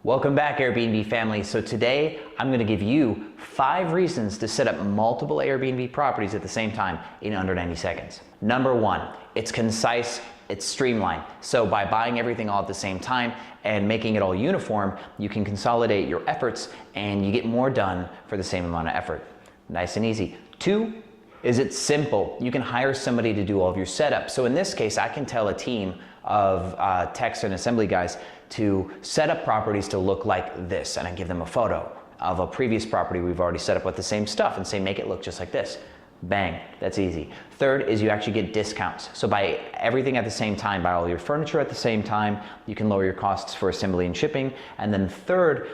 Welcome back, Airbnb family. So today I'm going to give you 5 reasons to set up multiple Airbnb properties at the same time in under 90 seconds. Number 1, it's concise, it's streamlined. So by buying everything all at the same time and making it all uniform, you can consolidate your efforts and you get more done for the same amount of effort. Nice and easy. 2 is it's simple. You can hire somebody to do all of your setup. So in this case, I can tell a team of techs and assembly guys to set up properties to look like this, and I give them a photo of a previous property we've already set up with the same stuff and say make it look just like this. Bang, that's easy. Third is you actually get discounts. So by everything at the same time, buy all your furniture at the same time, you can lower your costs for assembly and shipping. And then third,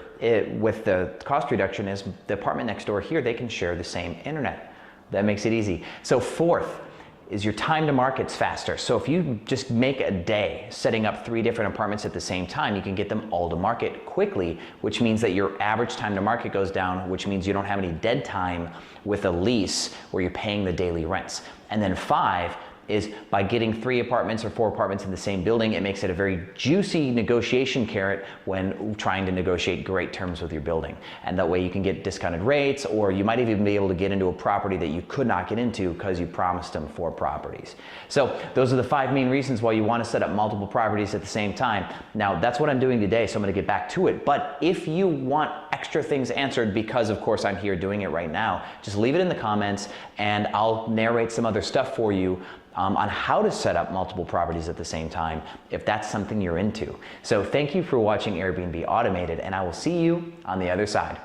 with the cost reduction, is the apartment next door here, they can share the same internet. That makes it easy. So fourth is your time to market's faster. So if you just make a day setting up 3 different apartments at the same time, you can get them all to market quickly, which means that your average time to market goes down, which means you don't have any dead time with a lease where you're paying the daily rents. And then 5 is by getting 3 apartments or 4 apartments in the same building, it makes it a very juicy negotiation carrot when trying to negotiate great terms with your building. And that way you can get discounted rates, or you might even be able to get into a property that you could not get into because you promised them 4 properties. So those are the 5 main reasons why you want to set up multiple properties at the same time. Now that's what I'm doing today, so I'm going to get back to it. But if you want extra things answered, because of course I'm here doing it right now, just leave it in the comments and I'll narrate some other stuff for you on how to set up multiple properties at the same time, if that's something you're into. So thank you for watching Airbnb Automated, and I will see you on the other side.